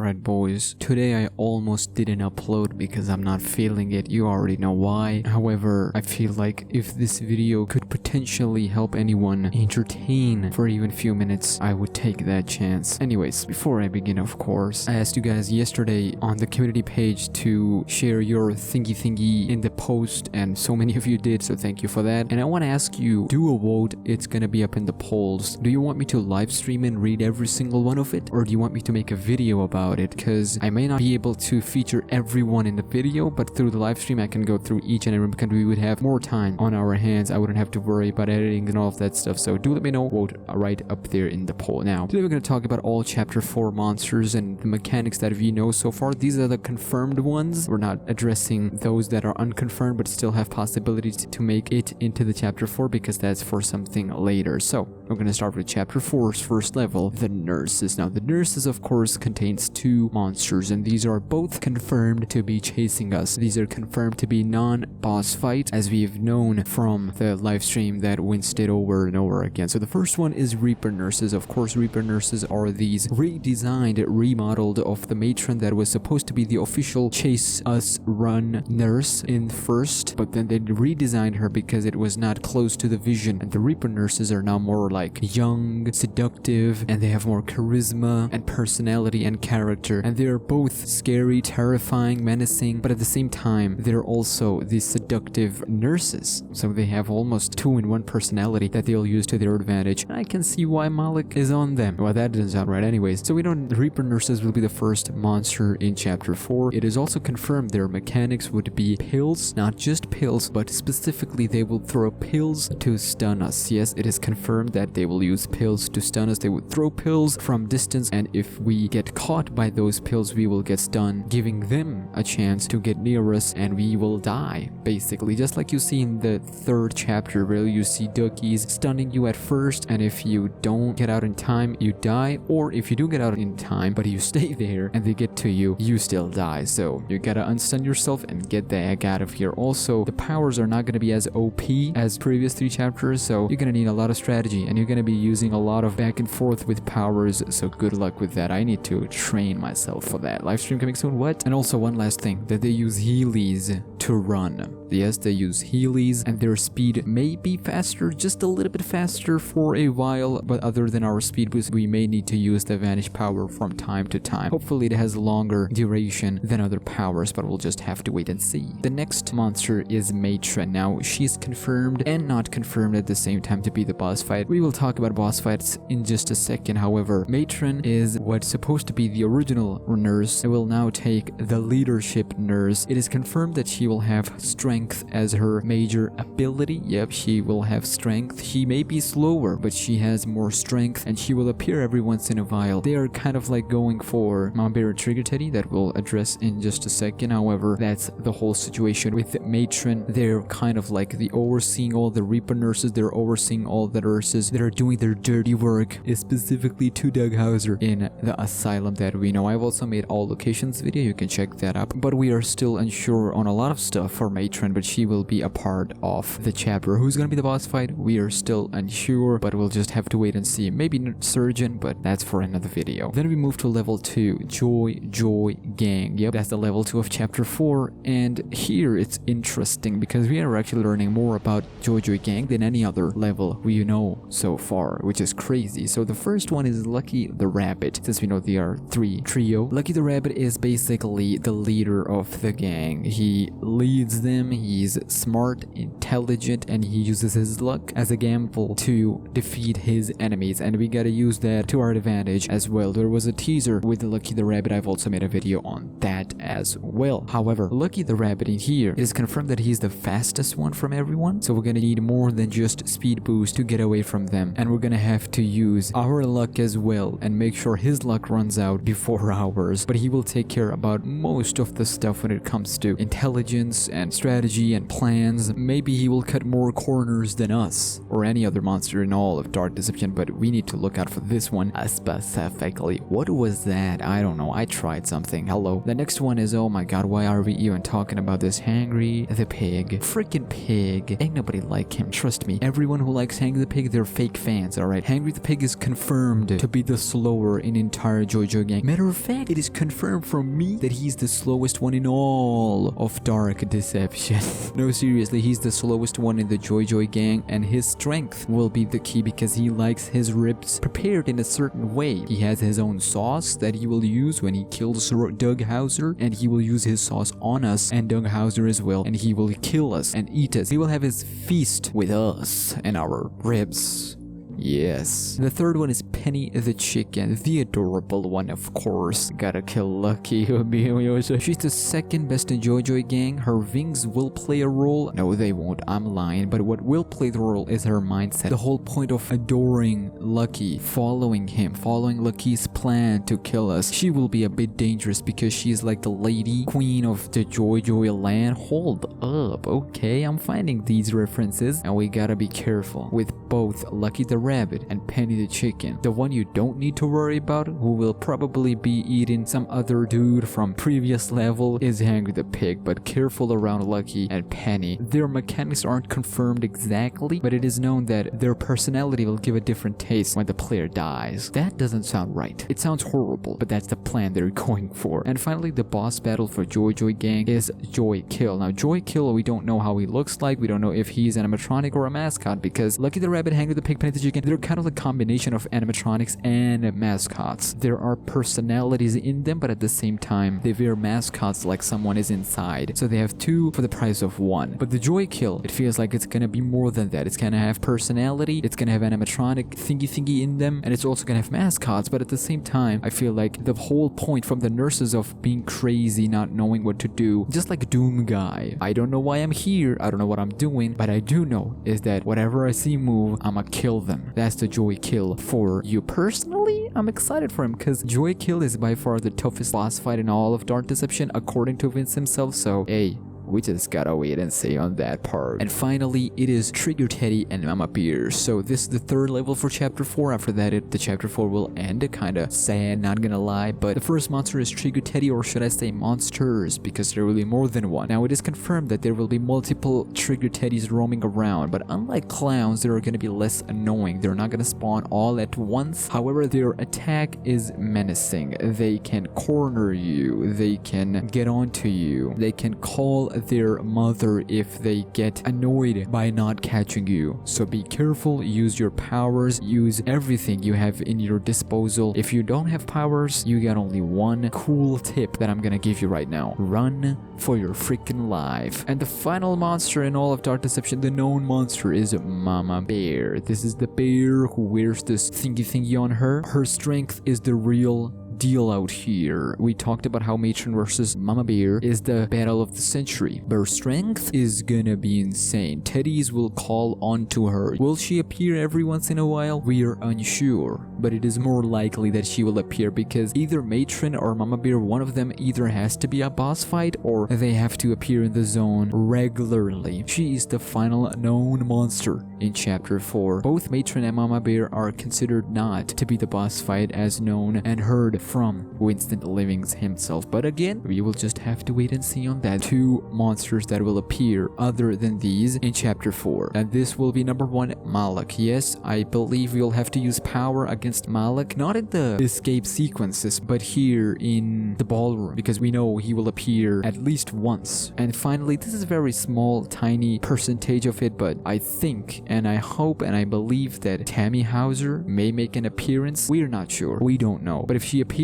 Alright boys, today I almost didn't upload because I'm not feeling it, you already know why. However, I feel like if this video could potentially help anyone entertain for even a few minutes, I would take that chance. Anyways, before I begin, of course, I asked you guys yesterday on the community page to share your thingy in the post, and so many of you did, so thank you for that. And I want to ask you, do a vote, it's gonna be up in the polls. Do you want me to live stream and read every single one of it? Or do you want me to make a video about it? Because I may not be able to feature everyone in the video, but through the live stream I can go through each and every because we would have more time on our hands. I wouldn't have to worry about editing and all of that stuff. So do let me know. Vote right up there in the poll. Now, today we're going to talk about all chapter 4 monsters and the mechanics that we know so far. These are the confirmed ones. We're not addressing those that are unconfirmed but still have possibilities to make it into the chapter 4 because that's for something later. So we're going to start with chapter 4's first level, the nurses. Now the nurses of course contains 2 monsters, and these are both confirmed to be chasing us. These are confirmed to be non-boss fights, as we've known from the live stream that Wince did over and over again. So the first one is Reaper nurses. Of course, Reaper nurses are these redesigned, remodeled of the matron that was supposed to be the official chase us run nurse in first, but then they redesigned her because it was not close to the vision, and the Reaper nurses are now more like young, seductive, and they have more charisma and personality and character, and they're both scary, terrifying, menacing, but at the same time they're also the seductive nurses, so they have almost 2-in-1 personality that they'll use to their advantage. I can see why Malak is on them. Well, that doesn't sound right anyways. So we know the Reaper nurses will be the first monster in chapter 4. It is also confirmed their mechanics would be pills, not just pills, but specifically they will throw pills to stun us. Yes, it is confirmed that they will use pills to stun us. They would throw pills from distance, and if we get caught by those pills we will get stunned, giving them a chance to get near us and we will die, basically, just like you see in the 3rd chapter where you see duckies stunning you at first, and if you don't get out in time you die, or if you do get out in time but you stay there and they get to you, you still die. So you gotta unstun yourself and get the heck out of here. Also, the powers are not gonna be as OP as previous 3 chapters, so you're gonna need a lot of strategy and you're gonna be using a lot of back and forth with powers, so good luck with that. I need to train myself for that. Livestream coming soon, what? And also one last thing, that they use healies to run. Yes, they use healies, and their speed may be faster, just a little bit faster for a while, but other than our speed boost, we may need to use the vanish power from time to time. Hopefully it has longer duration than other powers, but we'll just have to wait and see. The next monster is Matron. Now, she's confirmed and not confirmed at the same time to be the boss fight. We will talk about boss fights in just a second. However, Matron is what's supposed to be the original nurse. It will now take the leadership nurse. It is confirmed that she will have strength as her major ability. Yep, she will have strength. She may be slower, but she has more strength, and she will appear every once in a while. They are kind of like going for Mount Bear Trigger Teddy that we'll address in just a second. However, that's the whole situation with Matron. They're kind of like the overseeing all the Reaper nurses. They're overseeing all the nurses that are doing their dirty work, specifically to Doug Hauser in the asylum that we know. I've also made all locations video, you can check that up, but we are still unsure on a lot of stuff for Matron, but she will be a part of the chapter. Who's gonna be the boss fight? We are still unsure, but we'll just have to wait and see. Maybe Surgeon, but that's for another video. Then we move to level 2, Joy Gang. Yep, that's the level 2 of chapter 4, and here it's interesting because we are actually learning more about Joy Gang than any other level we know so far, which is crazy. So the first one is Lucky the Rabbit, since we know they are 3 trio. Lucky the Rabbit is basically the leader of the gang. He leads them. He's smart, intelligent, and he uses his luck as a gamble to defeat his enemies, and we gotta use that to our advantage as well. There was a teaser with Lucky the Rabbit. I've also made a video on that as well. However, Lucky the Rabbit in here, it is confirmed that he's the fastest one from everyone, so we're gonna need more than just speed boost to get away from them, and we're gonna have to use our luck as well and make sure his luck runs out before ours, but he will take care about most of the stuff when it comes to intelligence and strategy and plans. Maybe he will cut more corners than us or any other monster in all of Dark Deception, but we need to look out for this one specifically. What was that? I don't know. I tried something. Hello. The next one is, oh my god, why are we even talking about this? Hangry the Pig. Freaking pig. Ain't nobody like him. Trust me. Everyone who likes Hangry the Pig, they're fake fans, alright? Hangry the Pig is confirmed to be the slower in entire JoJo Gang. Matter matter of fact, it is confirmed from me that he's the slowest one in all of Dark Deception. No, seriously, he's the slowest one in the Joy gang, and his strength will be the key because he likes his ribs prepared in a certain way. He has his own sauce that he will use when he kills Doug Hauser, and he will use his sauce on us and Doug Hauser as well, and he will kill us and eat us. He will have his feast with us and our ribs. Yes. The third one is Penny the chicken, the adorable one, of course. Gotta kill Lucky. She's the second best in Joy gang. Her wings will play a role. No, they won't. I'm lying. But what will play the role is her mindset. The whole point of adoring Lucky, following him, following Lucky's plan to kill us. She will be a bit dangerous because she's like the lady queen of the Joy land. Hold up. Okay, I'm finding these references, and we gotta be careful with both Lucky the rabbit and Penny the chicken. The one you don't need to worry about, who will probably be eating some other dude from previous level, is Hangry the pig, but careful around Lucky and Penny. Their mechanics aren't confirmed exactly, but it is known that their personality will give a different taste when the player dies. That doesn't sound right. It sounds horrible, but that's the plan they're going for. And finally, the boss battle for Joy gang is JOYKILL. Now, JOYKILL, we don't know how he looks like. We don't know if he's an animatronic or a mascot, because Lucky the rabbit, Hangry the pig, Penny the chicken, they're kind of a combination of animatronics and mascots. There are personalities in them, but at the same time, they wear mascots like someone is inside. So they have two for the price of one. But the JOYKILL, it feels like it's gonna be more than that. It's gonna have personality, it's gonna have animatronic thingy in them, and it's also gonna have mascots. But at the same time, I feel like the whole point from the nurses of being crazy, not knowing what to do, just like Doom Guy. I don't know why I'm here, I don't know what I'm doing, but I do know is that whatever I see move, I'ma kill them. That's the JOYKILL for you. Personally, I'm excited for him because JOYKILL is by far the toughest boss fight in all of Dark Deception according to Vince himself, so hey, we just gotta wait and see on that part. And finally, it is Trigger Teddy and Mama Beer. So this is the third level for chapter 4. After that, the chapter 4 will end. Kinda sad, not gonna lie. But the first monster is Trigger Teddy, or should I say monsters, because there will be more than one. Now, it is confirmed that there will be multiple Trigger Teddies roaming around, but unlike clowns, they are gonna be less annoying. They're not gonna spawn all at once. However, their attack is menacing. They can corner you. They can get onto you. They can call their mother if they get annoyed by not catching you. So be careful, use your powers, use everything you have in your disposal. If you don't have powers, you got only one cool tip that I'm gonna give you right now. Run for your freaking life. And the final monster in all of Dark Deception, the known monster, is Mama Bear. This is the bear who wears this thingy on her. Her strength is the real deal out here. We talked about how Matron versus Mama Bear is the battle of the century. Her strength is gonna be insane. Teddies will call onto her. Will she appear every once in a while? We are unsure, but it is more likely that she will appear because either Matron or Mama Bear, one of them either has to be a boss fight or they have to appear in the zone regularly. She is the final known monster in chapter 4. Both Matron and Mama Bear are considered not to be the boss fight as known and heard from Winston Livings himself. But again, we will just have to wait and see on that. Two monsters that will appear other than these in chapter 4. And this will be number 1, Malak. Yes, I believe we'll have to use power against Malak, not in the escape sequences, but here in the ballroom, because we know he will appear at least once. And finally, this is a very small, tiny percentage of it, but I think and I hope and I believe that Tammy Hauser may make an appearance. We're not sure. We don't know. But if she appears,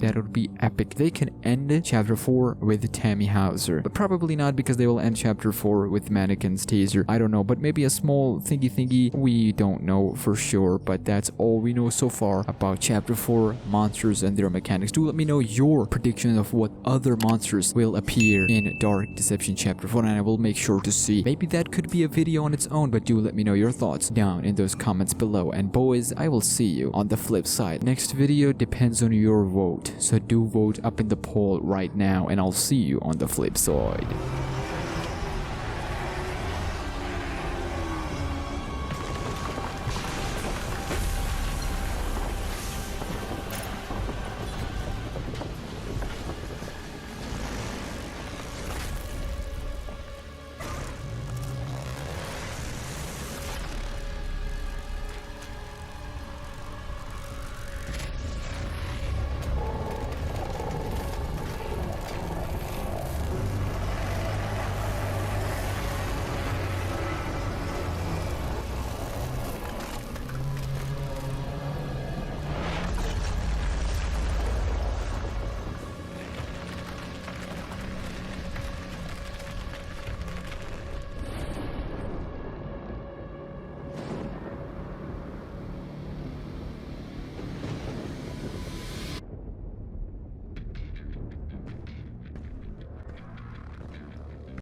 that would be epic. They can end chapter 4 with Tammy Hauser, but probably not because they will end chapter 4 with Mannequin's teaser. I don't know, but maybe a small thingy. We don't know for sure, but that's all we know so far about chapter 4 monsters and their mechanics. Do let me know your prediction of what other monsters will appear in Dark Deception chapter 4, and I will make sure to see. Maybe that could be a video on its own, but do let me know your thoughts down in those comments below. And boys, I will see you on the flip side. Next video depends on your vote, so do vote up in the poll right now, and I'll see you on the flip side.